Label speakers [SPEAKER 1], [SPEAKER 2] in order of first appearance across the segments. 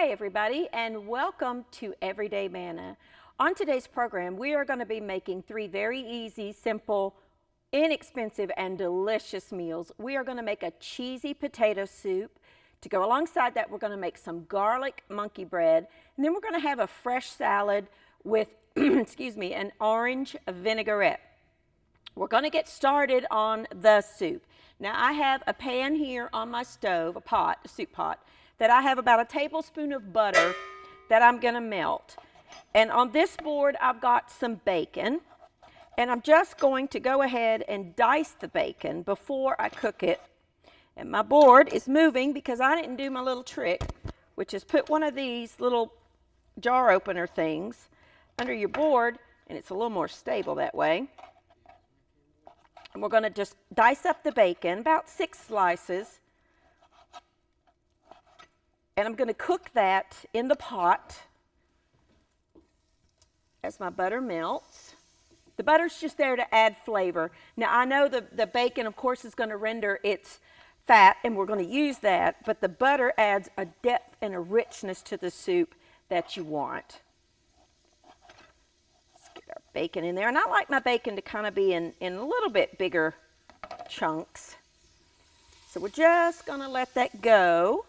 [SPEAKER 1] Hi everybody, and welcome to Everyday Manna. On today's program, we are going to be making 3 very easy, simple, inexpensive, and delicious meals. We are going to make a cheesy potato soup. To go alongside that, we're going to make some garlic monkey bread, and then we're going to have a fresh salad with, excuse me, an orange vinaigrette. We're going to get started on the soup. Now I have a pan here on my stove, a soup pot, that I have about a tablespoon of butter that I'm going to melt. And on this board I've got some bacon, and I'm just going to go ahead and dice the bacon before I cook it. And my board is moving because I didn't do my little trick, which is put one of these little jar opener things under your board, and it's a little more stable that way. And we're going to just dice up the bacon, about 6 slices. And I'm going to cook that in the pot as my butter melts. The butter's just there to add flavor. Now I know the bacon, of course, is going to render its fat, and we're going to use that, but the butter adds a depth and a richness to the soup that you want. Let's get our bacon in there. And I like my bacon to kind of be in a little bit bigger chunks. So we're just going to let that go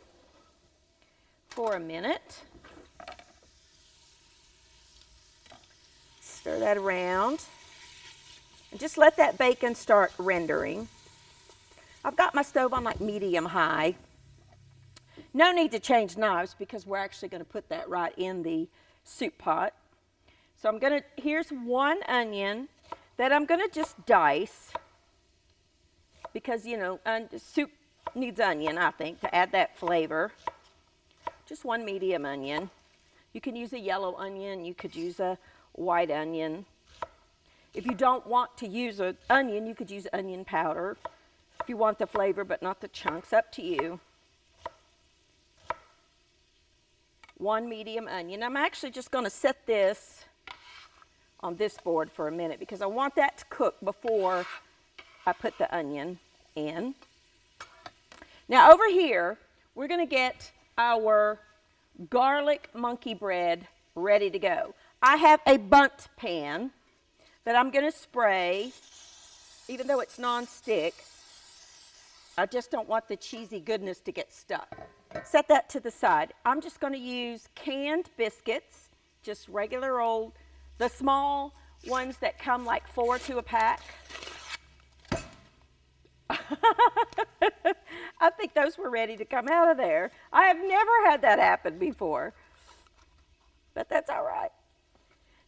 [SPEAKER 1] for a minute. Stir that around and just let that bacon start rendering. I've got my stove on like medium high. No need to change knives because we're actually going to put that right in the soup pot. So here's 1 onion that I'm going to just dice because, you know, soup needs onion, I think, to add that flavor. Just 1 medium onion. You can use a yellow onion, you could use a white onion. If you don't want to use an onion, you could use onion powder. If you want the flavor but not the chunks, up to you. 1 medium onion. I'm actually just going to set this on this board for a minute because I want that to cook before I put the onion in. Now over here, we're going to get our garlic monkey bread ready to go. I have a bundt pan that I'm going to spray, even though it's non-stick. I just don't want the cheesy goodness to get stuck. Set that to the side. I'm just going to use canned biscuits, just regular old, the small ones that come like 4 to a pack. I think those were ready to come out of there. I have never had that happen before, but that's all right.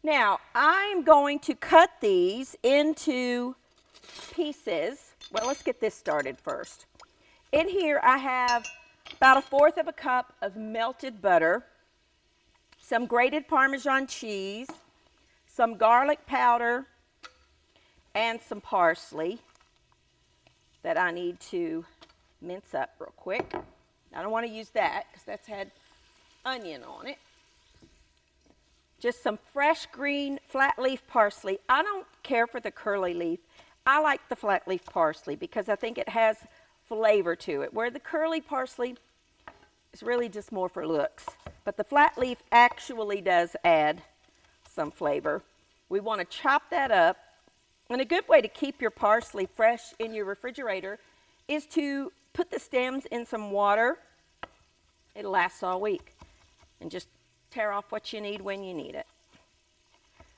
[SPEAKER 1] Now, I'm going to cut these into pieces. Well, let's get this started first. In here, I have about 1/4 of a cup of melted butter, some grated Parmesan cheese, some garlic powder, and some parsley that I need to mince up real quick. I don't want to use that because that's had onion on it. Just some fresh green flat leaf parsley. I don't care for the curly leaf. I like the flat leaf parsley because I think it has flavor to it, where the curly parsley is really just more for looks. But the flat leaf actually does add some flavor. We want to chop that up. And a good way to keep your parsley fresh in your refrigerator is to put the stems in some water. It'll last all week. And just tear off what you need when you need it.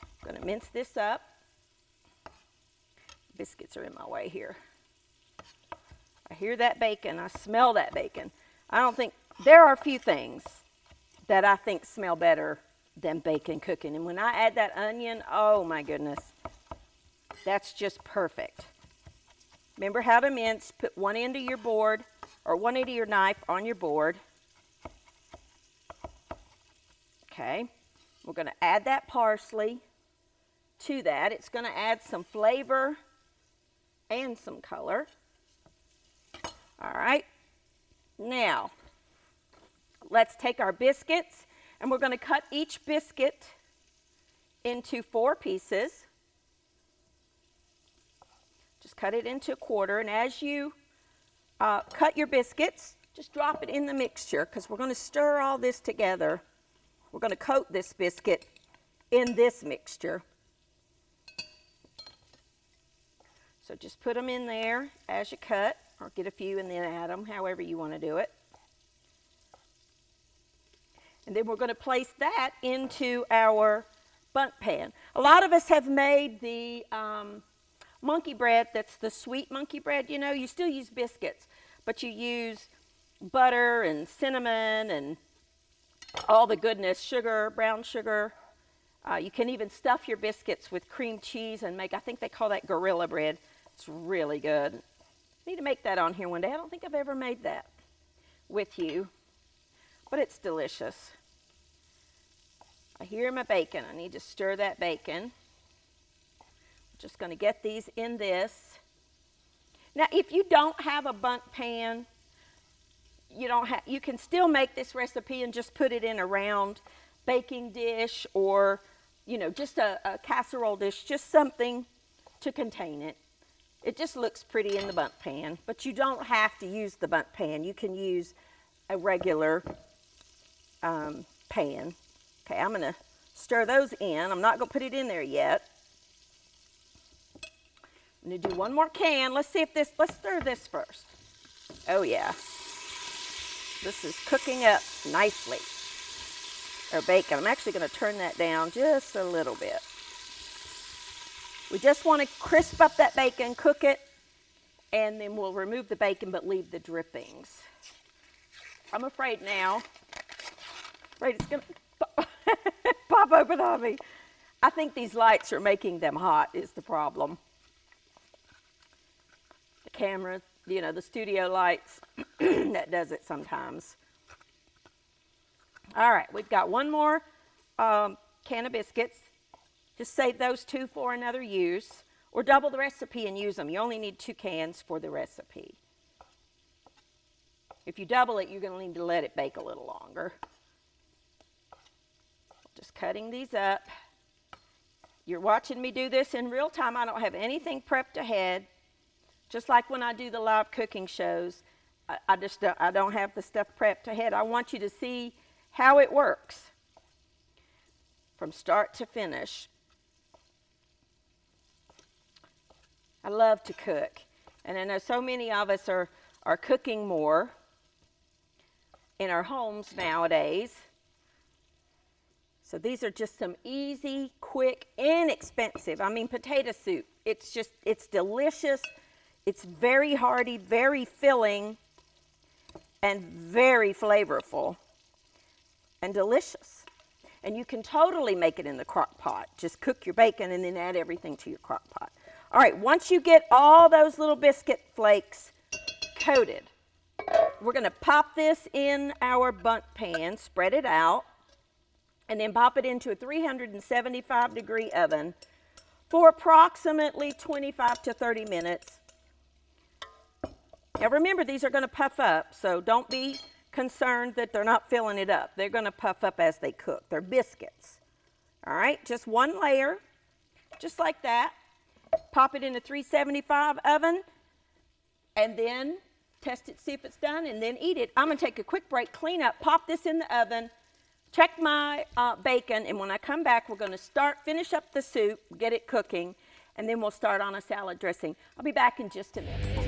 [SPEAKER 1] I'm going to mince this up. Biscuits are in my way here. I hear that bacon. I smell that bacon. There are a few things that I think smell better than bacon cooking. And when I add that onion, oh my goodness, that's just perfect. Remember how to mince. Put one end of your board or one end of your knife on your board. Okay, we're going to add that parsley to that. It's going to add some flavor and some color. All right, now let's take our biscuits and we're going to cut each biscuit into 4 pieces. Just cut it into a quarter, and as you cut your biscuits, just drop it in the mixture because we're going to stir all this together. We're going to coat this biscuit in this mixture. So just put them in there as you cut, or get a few and then add them, however you want to do it. And then we're going to place that into our bundt pan. A lot of us have made the monkey bread, that's the sweet monkey bread, you know. You still use biscuits, but you use butter and cinnamon and all the goodness, sugar, brown sugar. You can even stuff your biscuits with cream cheese and make, I think they call that gorilla bread. It's really good. Need to make that on here one day. I don't think I've ever made that with you, but it's delicious. I hear my bacon. I need to stir that bacon. Just going to get these in this. Now, if you don't have a bundt pan, you can still make this recipe and just put it in a round baking dish, or just a casserole dish, just something to contain it. It just looks pretty in the bundt pan, but you don't have to use the bundt pan. You can use a regular pan. Okay, I'm going to stir those in. I'm not going to put it in there yet. I'm going to do one more can. Let's stir this first. Oh yeah. This is cooking up nicely. Our bacon. I'm actually going to turn that down just a little bit. We just want to crisp up that bacon, cook it, and then we'll remove the bacon but leave the drippings. I'm afraid it's going to pop open on me. I think these lights are making them hot is the problem. The camera, the studio lights, that does it sometimes. All right, we've got one more can of biscuits. Just save those two for another use, or double the recipe and use them. You only need 2 cans for the recipe. If you double it, you're going to need to let it bake a little longer. Just cutting these up. You're watching me do this in real time. I don't have anything prepped ahead. Just like when I do the live cooking shows, I don't have the stuff prepped ahead. I want you to see how it works from start to finish. I love to cook, and I know so many of us are cooking more in our homes nowadays. So these are just some easy, quick, inexpensive. I mean, potato soup. It's delicious. It's very hearty, very filling, and very flavorful and delicious. And you can totally make it in the crock pot. Just cook your bacon and then add everything to your crock pot. All right, once you get all those little biscuit flakes coated, we're going to pop this in our bundt pan, spread it out, and then pop it into a 375-degree oven for approximately 25 to 30 minutes. Now remember, these are going to puff up, so don't be concerned that they're not filling it up. They're going to puff up as they cook. They're biscuits. All right, just one layer, just like that. Pop it in a 375 oven, and then test it, see if it's done, and then eat it. I'm going to take a quick break, clean up, pop this in the oven, check my bacon, and when I come back, we're going to finish up the soup, get it cooking, and then we'll start on a salad dressing. I'll be back in just a minute.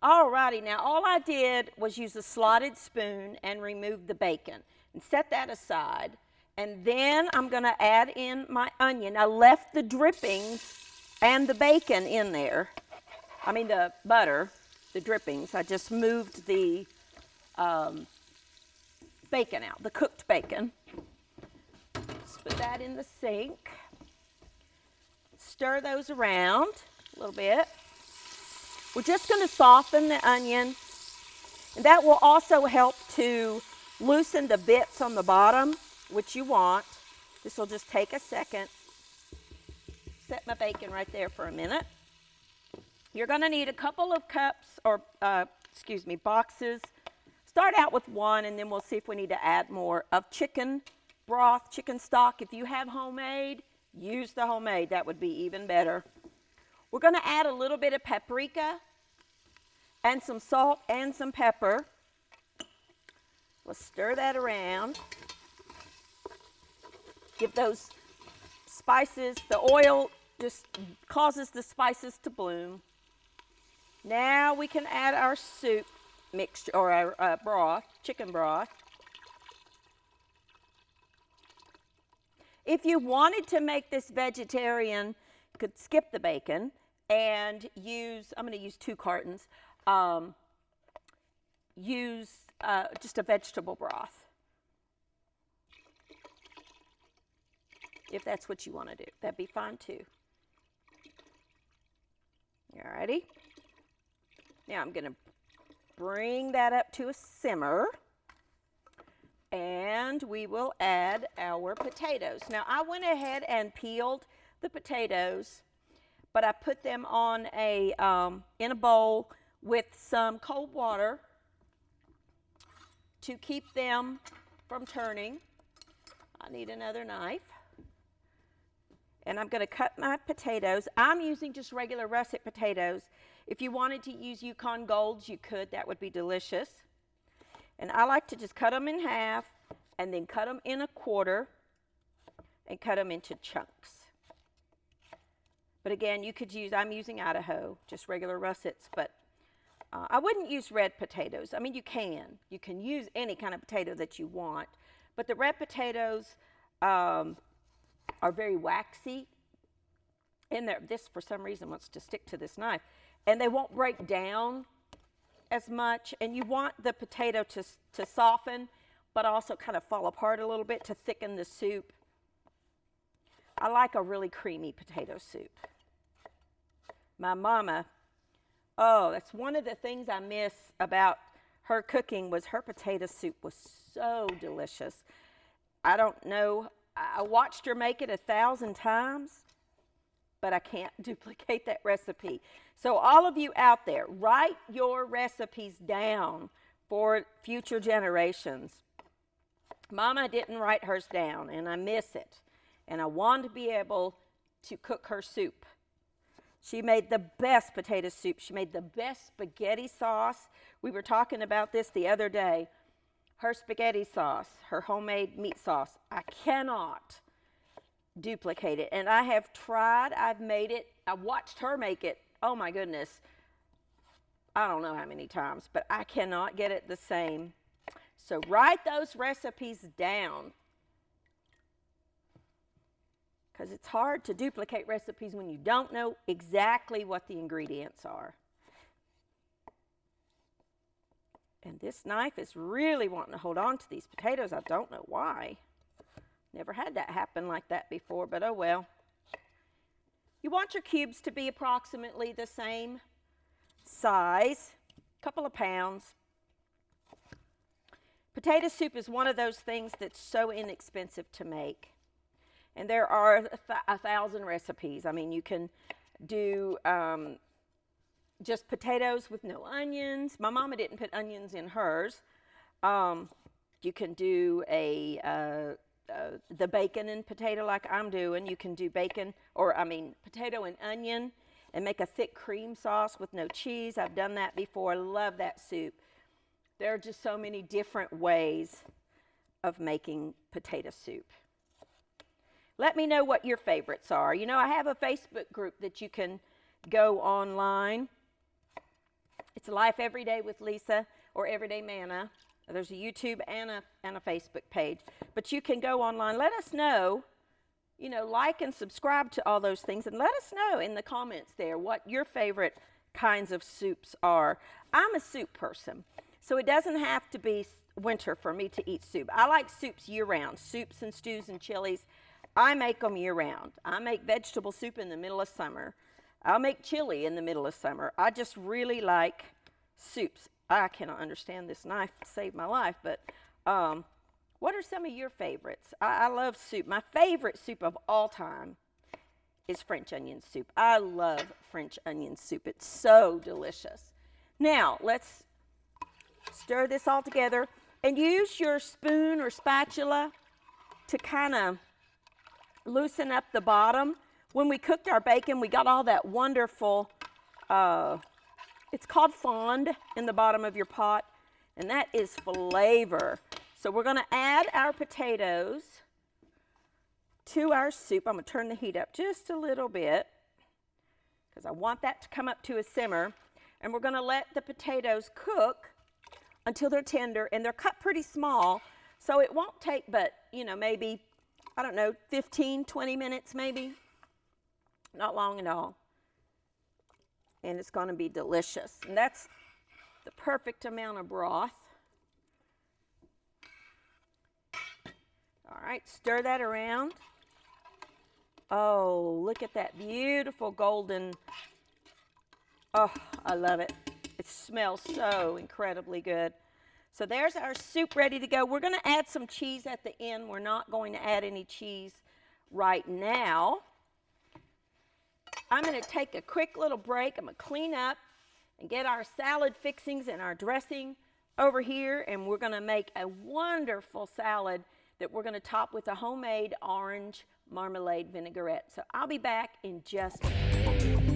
[SPEAKER 1] Alrighty, now all I did was use a slotted spoon and remove the bacon and set that aside. And then I'm going to add in my onion. I left the drippings and the bacon in there. I mean the butter, the drippings. I just moved the bacon out, the cooked bacon. Just put that in the sink. Stir those around a little bit. We're just going to soften the onion, and that will also help to loosen the bits on the bottom, which you want. This will just take a second. Set my bacon right there for a minute. You're going to need a couple of cups or boxes. Start out with one, and then we'll see if we need to add more of chicken broth, chicken stock. If you have homemade, use the homemade. That would be even better. We're going to add a little bit of paprika and some salt and some pepper. Let's stir that around. Give those spices, the oil just causes the spices to bloom. Now we can add our soup mixture, or our broth, chicken broth. If you wanted to make this vegetarian, you could skip the bacon and use, I'm going to use 2 cartons, use just a vegetable broth. If that's what you want to do, that'd be fine too. All righty. Now I'm going to bring that up to a simmer, and we will add our potatoes. Now I went ahead and peeled the potatoes, but I put them on in a bowl with some cold water to keep them from turning. I need another knife. And I'm going to cut my potatoes. I'm using just regular russet potatoes. If you wanted to use Yukon Golds, you could. That would be delicious. And I like to just cut them in half and then cut them in a quarter and cut them into chunks. But again, you could use, I'm using Idaho, just regular russets, but I wouldn't use red potatoes. I mean, you can. You can use any kind of potato that you want, but the red potatoes are very waxy, and this for some reason wants to stick to this knife, and they won't break down as much, and you want the potato to soften but also kind of fall apart a little bit to thicken the soup. I like a really creamy potato soup. My mama, oh, that's one of the things I miss about her cooking, was her potato soup was so delicious. I don't know, I watched her make it 1,000 times, but I can't duplicate that recipe. So all of you out there, write your recipes down for future generations. Mama didn't write hers down, and I miss it. And I want to be able to cook her soup. She made the best potato soup. She made the best spaghetti sauce. We were talking about this the other day. Her spaghetti sauce, her homemade meat sauce, I cannot duplicate it. And I have tried, I've made it, I watched her make it, oh my goodness, I don't know how many times, but I cannot get it the same. So write those recipes down, because it's hard to duplicate recipes when you don't know exactly what the ingredients are. And this knife is really wanting to hold on to these potatoes. I don't know why. Never had that happen like that before, but oh well. You want your cubes to be approximately the same size, a couple of pounds. Potato soup is one of those things that's so inexpensive to make. And there are 1,000 recipes. I mean, you can do just potatoes with no onions. My mama didn't put onions in hers. You can do the bacon and potato like I'm doing. You can do potato and onion and make a thick cream sauce with no cheese. I've done that before. I love that soup. There are just so many different ways of making potato soup. Let me know what your favorites are. You know, I have a Facebook group that you can go online. It's Life Every Day with Lisa or Everyday Manna. There's a YouTube and a Facebook page. But you can go online. Let us know, you know, like and subscribe to all those things. And let us know in the comments there what your favorite kinds of soups are. I'm a soup person, so it doesn't have to be winter for me to eat soup. I like soups year-round, soups and stews and chilies. I make them year-round. I make vegetable soup in the middle of summer. I'll make chili in the middle of summer. I just really like soups. I cannot understand this knife to save my life, but what are some of your favorites? I love soup. My favorite soup of all time is French onion soup. I love French onion soup. It's so delicious. Now, let's Stir this all together and use your spoon or spatula to kind of loosen up the bottom. When we cooked our bacon, we got all that wonderful, it's called fond in the bottom of your pot, and that is flavor. So we're going to add our potatoes to our soup. I'm going to turn the heat up just a little bit because I want that to come up to a simmer. And we're going to let the potatoes cook until they're tender, and they're cut pretty small, so it won't take but, maybe, 15, 20 minutes maybe. Not long at all. And it's going to be delicious. And that's the perfect amount of broth. All right, stir that around. Oh, look at that beautiful golden. Oh, I love it. It smells so incredibly good. So there's our soup ready to go. We're going to add some cheese at the end. We're not going to add any cheese right now. I'm going to take a quick little break. I'm going to clean up and get our salad fixings and our dressing over here, and we're going to make a wonderful salad that we're going to top with a homemade orange marmalade vinaigrette. So I'll be back in just a minute.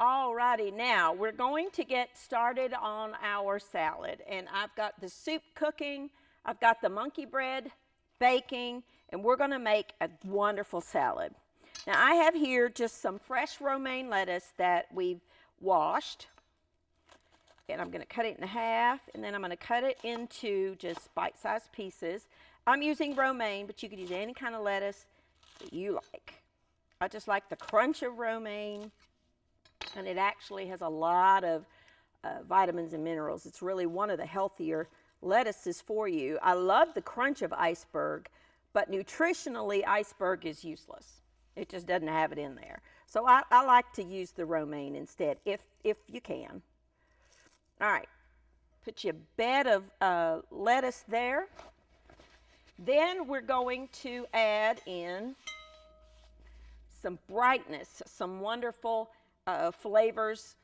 [SPEAKER 1] Alrighty, now we're going to get started on our salad, and I've got the soup cooking, I've got the monkey bread baking, and we're going to make a wonderful salad. Now I have here just some fresh romaine lettuce that we've washed, and I'm going to cut it in half, and then I'm going to cut it into just bite-sized pieces. I'm using romaine, but you could use any kind of lettuce that you like. I just like the crunch of romaine. And it actually has a lot of vitamins and minerals. It's really one of the healthier lettuces for you. I love the crunch of iceberg, but nutritionally, iceberg is useless. It just doesn't have it in there. So I like to use the romaine instead, if you can. All right, put your bed of lettuce there. Then we're going to add in some brightness, some wonderful flavors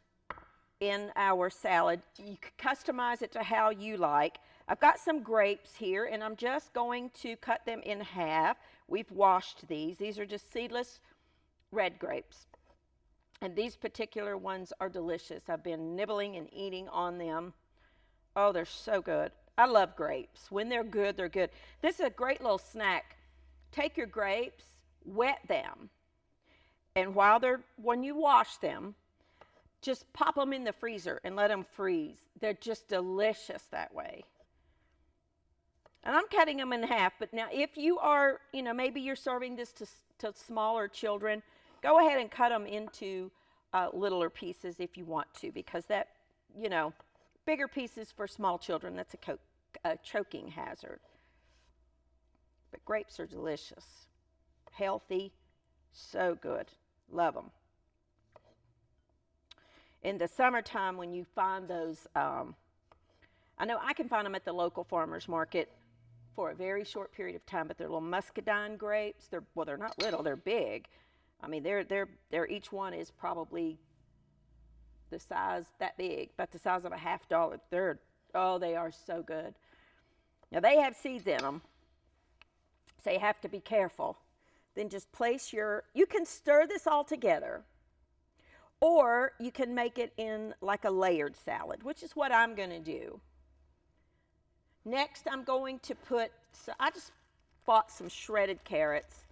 [SPEAKER 1] in our salad. You can customize it to how you like. I've got some grapes here, and I'm just going to cut them in half. We've washed these. These are just seedless red grapes. And these particular ones are delicious. I've been nibbling and eating on them. Oh, they're so good. I love grapes. When they're good, they're good. This is a great little snack. Take your grapes, wet them, and when you wash them, just pop them in the freezer and let them freeze. They're just delicious that way. And I'm cutting them in half, but now if you are, maybe you're serving this to smaller children, go ahead and cut them into littler pieces if you want to, because that, bigger pieces for small children, that's a choking hazard. But grapes are delicious, healthy, so good. Love them. In the summertime, when you find those, I know I can find them at the local farmer's market for a very short period of time, but they're little muscadine grapes. They're not little, they're big. I mean, they're each one is probably the size that big, about the size of a $half. They are so good. Now they have seeds in them, so you have to be careful. Then just place you can stir this all together, or you can make it in like a layered salad, which is what I'm going to do. Next, I'm going to I just bought some shredded carrots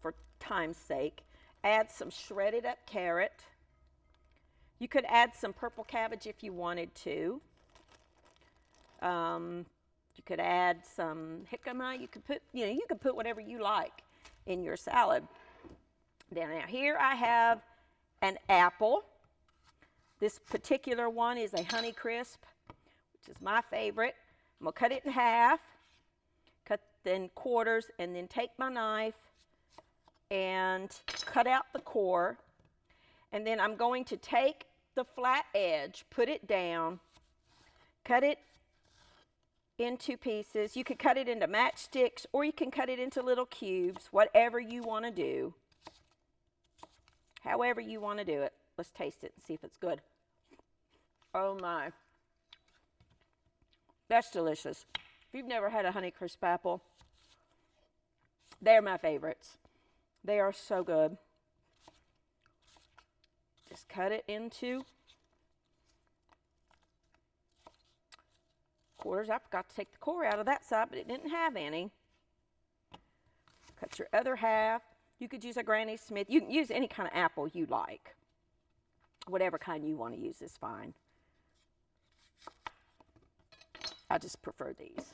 [SPEAKER 1] for time's sake. Add some shredded up carrot. You could add some purple cabbage if you wanted to. You could add some jicama. You could put, you could put whatever you like in your salad. Now here I have an apple. This particular one is a Honey Crisp, which is my favorite. I'm going to cut it in half, cut in quarters, and then take my knife and cut out the core. And then I'm going to take the flat edge, put it down, cut it into pieces. You could cut it into matchsticks, or you can cut it into little cubes, whatever you want to do. However you want to do it. Let's taste it and see if it's good. Oh my. That's delicious. If you've never had a Honey Crisp apple, they're my favorites. They are so good. Just cut it into quarters. I forgot to take the core out of that side, but it didn't have any. Cut your other half. You could use a Granny Smith. You can use any kind of apple you like. Whatever kind you want to use is fine. I just prefer these.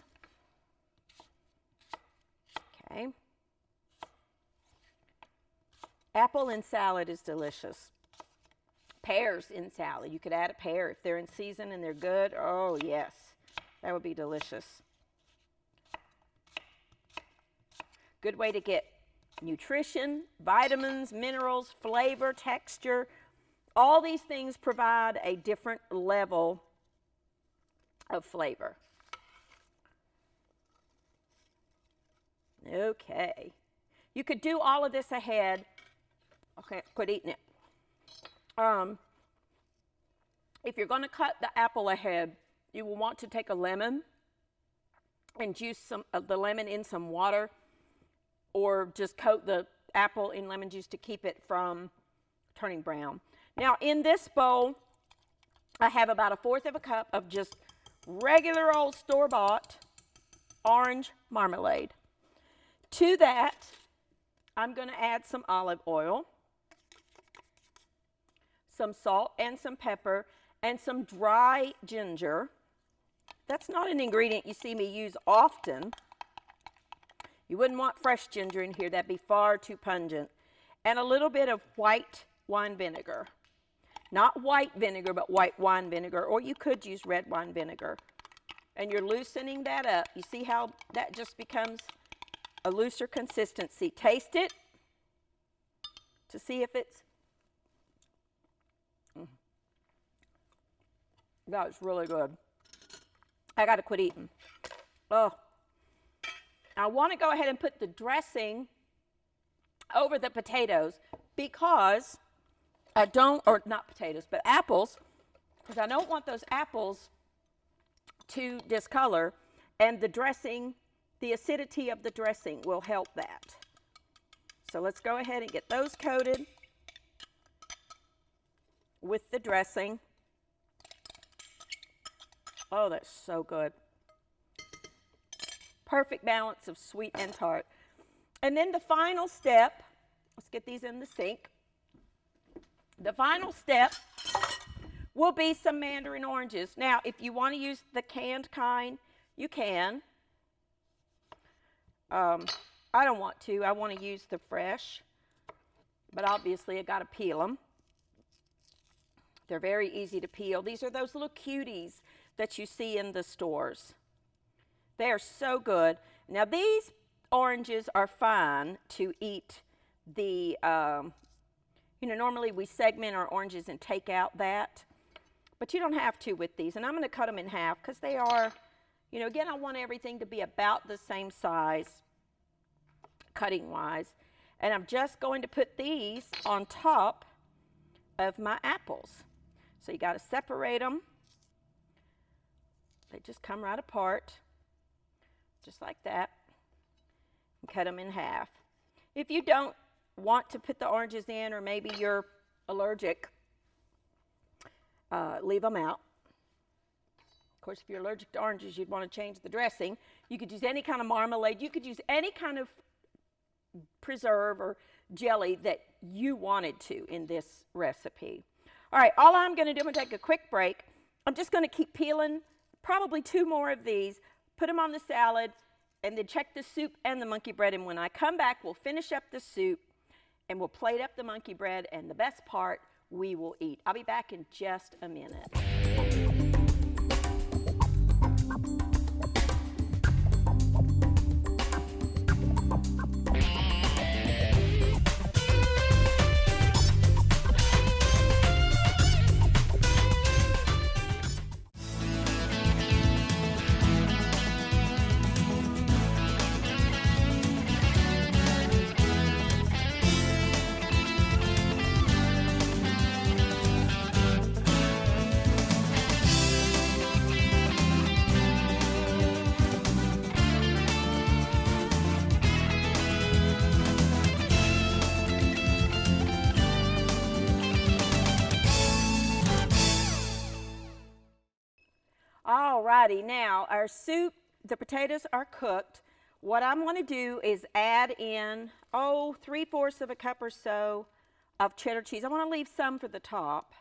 [SPEAKER 1] Okay. Apple in salad is delicious. Pears in salad. You could add a pear if they're in season and they're good. Oh, yes. That would be delicious. Good way to get nutrition, vitamins, minerals, flavor, texture. All these things provide a different level of flavor. Okay. You could do all of this ahead. Okay, quit eating it. If you're going to cut the apple ahead, you will want to take a lemon and juice some of the lemon in some water, or just coat the apple in lemon juice to keep it from turning brown. Now, in this bowl, I have about 1/4 of a cup of just regular old store-bought orange marmalade. To that, I'm going to add some olive oil, some salt and some pepper, and some dry ginger. That's not an ingredient you see me use often. You wouldn't want fresh ginger in here. That'd be far too pungent. And a little bit of white wine vinegar. Not white vinegar, but white wine vinegar, or you could use red wine vinegar. And you're loosening that up. You see how that just becomes a looser consistency. Taste it to see if it's... That's really good. I got to quit eating. Oh. I want to go ahead and put the dressing over the potatoes because I don't, or not potatoes, but apples, because I don't want those apples to discolor, and the dressing, the acidity of the dressing will help that. So let's go ahead and get those coated with the dressing. Oh, that's so good. Perfect balance of sweet and tart. And then the final step, let's get these in the sink. The final step will be some mandarin oranges. Now, if you want to use the canned kind, you can. I don't want to. I want to use the fresh, but obviously I got to peel them. They're very easy to peel. These are those little cuties that you see in the stores. They are so good. Now, these oranges are fine to eat the, normally we segment our oranges and take out that, but you don't have to with these. And I'm going to cut them in half because they are, again, I want everything to be about the same size, cutting-wise. And I'm just going to put these on top of my apples. So you got to separate them. They just come right apart, just like that, and cut them in half. If you don't want to put the oranges in, or maybe you're allergic, leave them out. Of course, if you're allergic to oranges, you'd want to change the dressing. You could use any kind of marmalade. You could use any kind of preserve or jelly that you wanted to in this recipe. All right, all I'm going to do, I'm going to take a quick break. I'm just going to keep peeling probably 2 more of these, put them on the salad, and then check the soup and the monkey bread. And when I come back, we'll finish up the soup and we'll plate up the monkey bread, and the best part, we will eat. I'll be back in just a minute. Alrighty, now our soup, the potatoes are cooked. What I'm going to do is add in, 3/4 of a cup or so of cheddar cheese. I want to leave some for the top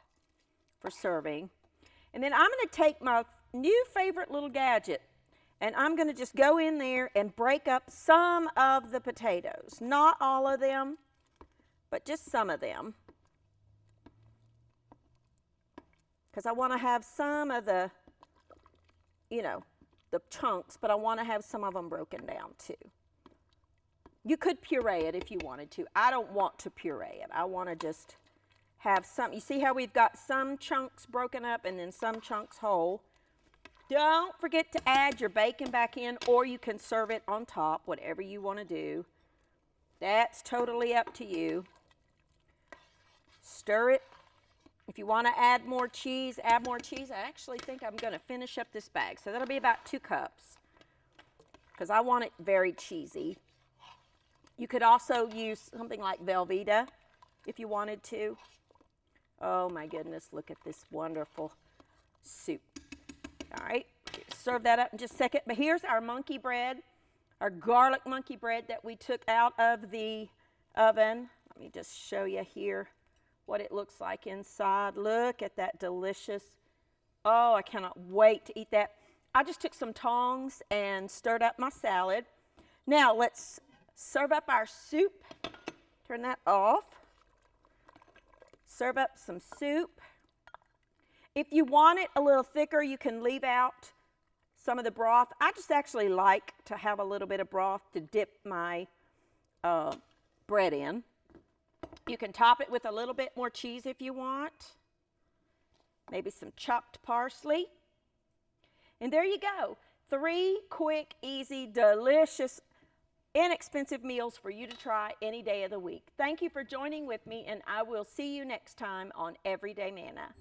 [SPEAKER 1] for serving. And then I'm going to take my new favorite little gadget, and I'm going to just go in there and break up some of the potatoes. Not all of them, but just some of them. Because I want to have some of the the chunks, but I want to have some of them broken down too. You could puree it if you wanted to. I don't want to puree it. I want to just have some. You see how we've got some chunks broken up and then some chunks whole. Don't forget to add your bacon back in, or you can serve it on top, whatever you want to do. That's totally up to you. Stir it. If you want to add more cheese, add more cheese. I actually think I'm going to finish up this bag. So that'll be about 2 cups because I want it very cheesy. You could also use something like Velveeta if you wanted to. Oh my goodness, look at this wonderful soup. All right, serve that up in just a second. But here's our monkey bread, our garlic monkey bread that we took out of the oven. Let me just show you here what it looks like inside. Look at that delicious. Oh, I cannot wait to eat that. I just took some tongs and stirred up my salad. Now let's serve up our soup. Turn that off. Serve up some soup. If you want it a little thicker, you can leave out some of the broth. I just actually like to have a little bit of broth to dip my bread in. You can top it with a little bit more cheese if you want. Maybe some chopped parsley. And there you go. 3 quick, easy, delicious, inexpensive meals for you to try any day of the week. Thank you for joining with me, and I will see you next time on Everyday Manna.